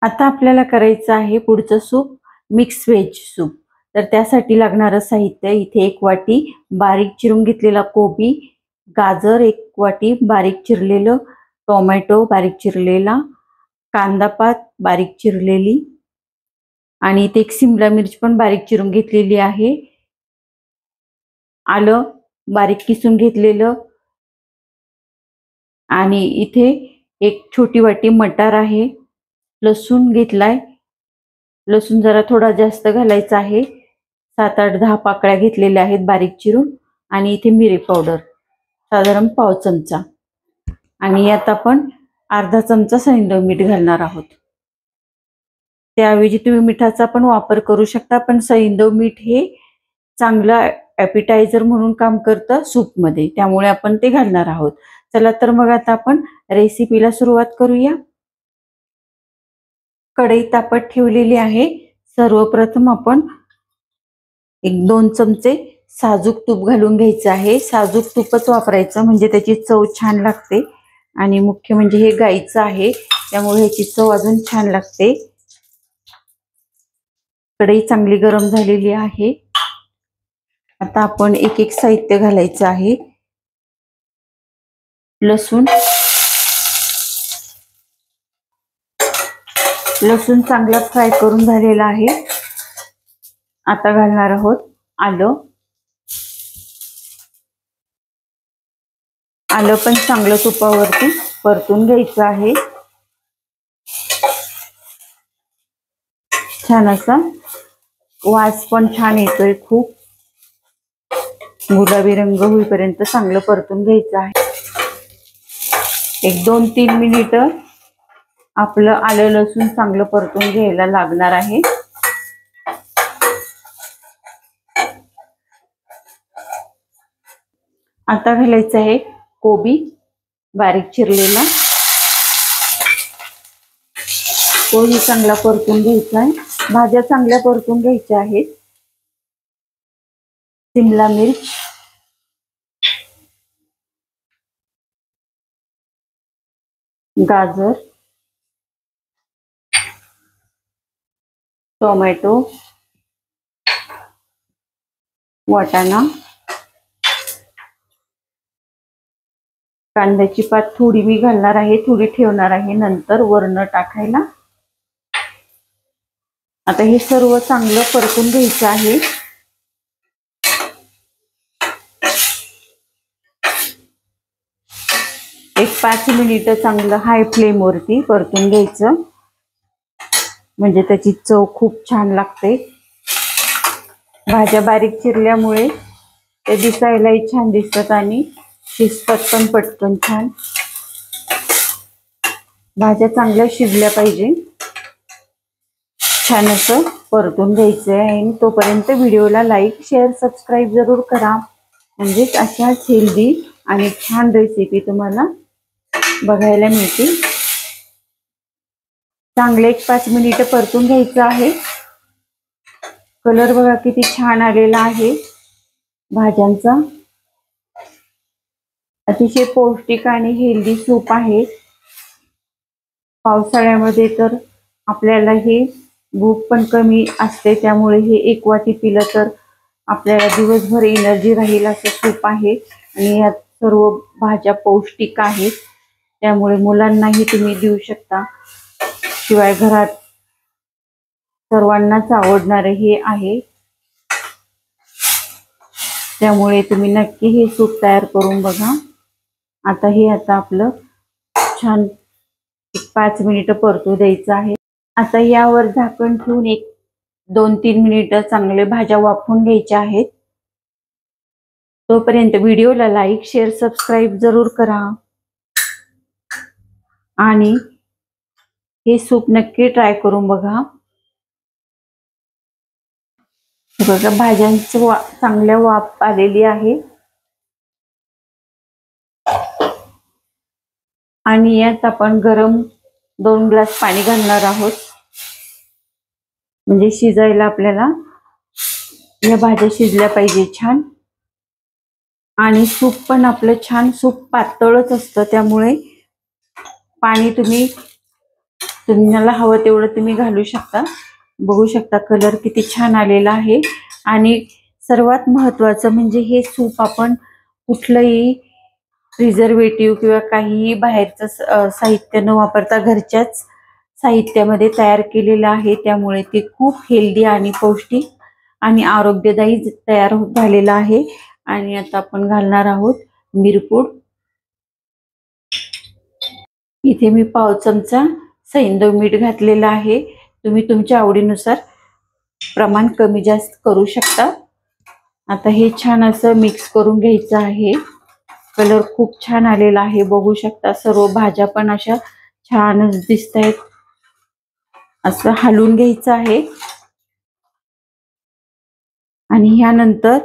आता आपल्याला करायचं आहे पुढचं सूप, मिक्स व्हेज सूप। तर त्यासाठी लागणारं साहित्य इथे 1 वाटी बारीक चिरून घेतलेला कोबी, गाजर 1 वाटी बारीक चिरलेलं, टोमॅटो बारीक चिरलेला, कांदा पात बारीक चिरलेली आणि इथे 1 सिमला मिर्च पण बारीक चिरून घेतलेली आहे, आलं बारीक किसून घेतलेलं आणि इथे 1 छोटी वाटी मटार आहे, लसूण घेतलाय, लसूण जरा थोडा जास्त घालायचा आहे, 7, 8, 10 पाकळ्या घेतलेल्या आहेत बारीक चिरून आणि इथे मिरी पावडर साधारण पाव चमचा आणि यात आपण अर्धा चमचा सैंधव मीठ घालणार आहोत। त्याऐवजी तुम्ही मिठाचा पण वापर करू शकता, पण सैंधव मीठ हे चांगलं ॲपिटायझर म्हणून काम करतं सूपमध्ये, त्यामुळे आपण ते घालणार आहोत। चला तर मग आता आपण रेसिपीला सुरुवात करूया। कढई तापत ठेवलेली आहे। सर्वप्रथम आपण 1-2 चमचे साजूक तूप घालून घ्यायचं आहे। साजूक तूपच वापरायचं म्हणजे त्याची चव छान लागते आणि मुख्य म्हणजे हे गाईचं आहे त्यामुळे ह्याची चव अजून छान लागते। कढई चांगली गरम झालेली आहे। आता आपण एक साहित्य घालायचं आहे। लसूण चांगला फ्राय करून झालेला आहे। आता घालणार आहोत आलं पण चांगलं तुपावरती परतून घ्यायचं आहे। छान असा वास पण छान येतोय, खूप गुलाबी रंग होईपर्यंत चांगलं परतून घ्यायचं आहे। 1-2-3 मिनिट आपलं आलं लसूण चांगलं परतून घ्यायला लागणार आहे। आता घालायचं आहे कोबी बारीक चिरलेला, तोही चांगला परतून घ्यायचा आहे। भाज्या चांगल्या परतून घ्यायच्या आहेत। शिमला मिर्च, गाजर, टोमॅटो, वाटाणा, कांद्याची पात थोडी मी घालणार आहे, थोडी ठेवणार आहे नंतर वरण टाकायला। आता हे सर्व चांगलं परतून घ्यायचं आहे। एक 5 मिनिट चांगलं हाय फ्लेम वरती परतून घ्यायचं म्हणजे त्याची चव खूप छान लागते। भाज्या बारीक चिरल्यामुळे ते दिसायलाही छान दिसतात आणि शिजतात पण पटकन छान। भाज्या चांगल्या शिजल्या पाहिजे, छान असं परतून घ्यायचं आहे। आणि तोपर्यंत व्हिडिओला लाईक शेअर सबस्क्राईब जरूर करा, म्हणजेच अशाच हेल्दी आणि छान रेसिपी तुम्हाला बघायला मिळतील। चांगले 1-5 मिनिट परतून घ्यायचं आहे। कलर बघा किती छान आलेला आहे भाज्यांचा। अतिशय पौष्टिक आणि हेल्दी सूप आहे। पावसाळ्यामध्ये तर आपल्याला हे भूक पण कमी असते, त्यामुळे हे 1 वाटी पिलं तर आपल्याला दिवसभर एनर्जी राहील असं सूप आहे। आणि यात सर्व भाज्या पौष्टिक आहेत, त्यामुळे मुलांनाही तुम्ही देऊ शकता। शिवाय घरात सर्वांनाच आवडणारे हे आहे, त्यामुळे तुम्ही नक्की हे सूप तयार करून बघा। आता आपलं छान 5 मिनिट परतू द्यायचं आहे। आता यावर झाकण ठेवून 1-2-3 मिनिट चांगले भाज्या वाफवून घ्यायच्या आहेत। तोपर्यंत व्हिडिओला लाईक शेअर सबस्क्राईब जरूर करा आणि हे सूप नक्की ट्राय करून बघा। बघा भाज्यांची चांगल्या वाफ आलेली आहे आणि यात आपण गरम 2 ग्लास पाणी घालणार आहोत, म्हणजे शिजायला आपल्याला या भाज्या शिजल्या पाहिजे छान। आणि सूप पण आपलं छान सूप पातळच असतं, त्यामुळे पाणी तुम्ही तुम्हाला हवं तेवढं तुम्ही घालू शकता। बघू शकता कलर किती छान आलेला आहे। आणि सर्वात महत्त्वाचं म्हणजे हे सूप आपण कुठलंही प्रिझर्वेटिव्ह किंवा काहीही बाहेरचं साहित्य न वापरता घरच्याच साहित्यामध्ये तयार केलेलं आहे। त्यामुळे ते खूप हेल्दी आणि पौष्टिक आणि आरोग्यदायी तयार झालेलं आहे। आणि आता आपण घालणार आहोत मिरपूड। इथे मी पाव चमचा सैंधव मीठ घातलेलं आहे। तुम्ही तुमच्या आवडीनुसार प्रमाण कमी जास्त करू शकता। आता हे छान असं मिक्स करून घ्यायचं आहे। कलर खूप छान आलेला आहे, बघू शकता। सर्व भाज्या पण अशा छान दिसतायत। असं हलवून घ्यायचं आहे आणि ह्यानंतर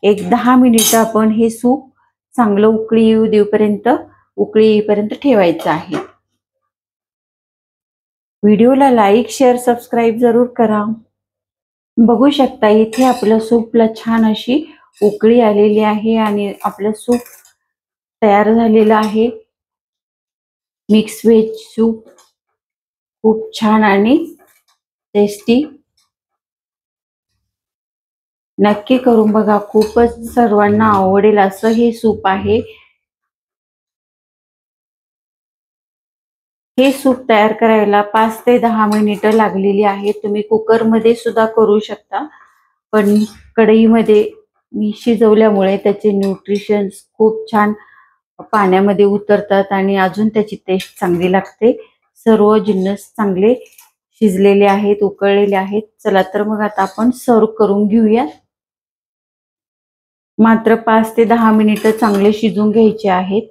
एक 10 मिनिट आपण हे सूप चांगलं उकळी येईपर्यंत ठेवायचं आहे। व्हिडिओला लाईक, शेअर, सबस्क्राईब जरूर करा। बघू शकता इथे आपल्या सूपला छान अशी उकळी आलेली आहे आणि आपलं सूप तयार झालेलं आहे। मिक्स व्हेज सूप खूप छान आणि टेस्टी। नक्की करून बघा, खूपच सर्वांना आवडेल असं हे सूप आहे। हे सूप तयार करायला 5 ते 10 मिनिटं लागलेली आहेत। तुम्ही कुकरमध्ये सुद्धा करू शकता, पण कढईमध्ये मी शिजवल्यामुळे त्याचे न्यूट्रिशन्स खूप छान पाण्यामध्ये उतरतात आणि अजून त्याची टेस्ट चांगली लागते। सर्व जिन्नस चांगले शिजलेले आहेत, उकळलेले आहेत। चला तर मग आता आपण सर्व करून घेऊया। मात्र 5 ते 10 मिनिटं चांगले शिजून घ्यायचे आहेत।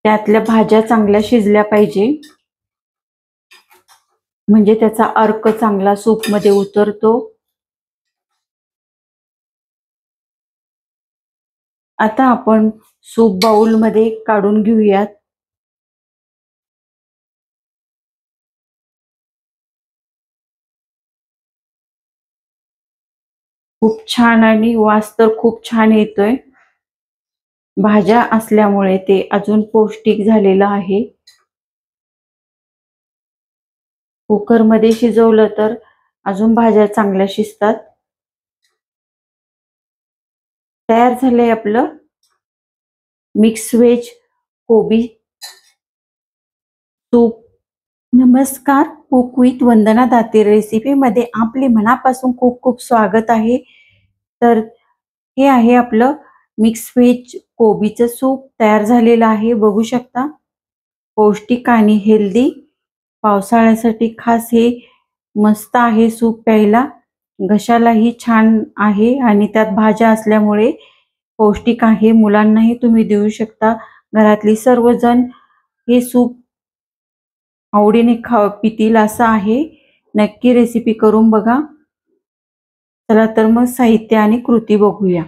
त्यातल्या भाज्या चांगल्या शिजल्या पाहिजे, म्हणजे त्याचा अर्क चांगला सूप मध्ये उतरतो। आता आपण सूप बाउल मध्ये काढून घेऊयात। खूप छान आणि वास तर खूप छान येतोय। भाज्या असल्यामुळे ते अजून पौष्टिक झालेलं आहे। कुकर मध्ये शिजवलं तर अजून भाज्या चांगल्या शिजतात। तयार झालंय आपलं मिक्स व्हेज कोबी सूप। नमस्कार, cook with Vandana Date recipe मध्ये आपले मनापासून खूप खूप स्वागत आहे। तर हे आहे आपलं मिक्स व्हेज कोबीचं सूप तयार झालेलं आहे। बघू शकता, पौष्टिक आणि हेल्दी, पावसाळ्यासाठी खास हे मस्त आहे सूप प्यायला। घशालाही छान आहे आणि त्यात भाज्या असल्यामुळे पौष्टिक आहे। मुलांनाही तुम्ही देऊ शकता। घरातली सर्वजण हे सूप आवडीने पितील असं आहे। नक्की रेसिपी करून बघा। चला तर मग साहित्य आणि कृती बघूया।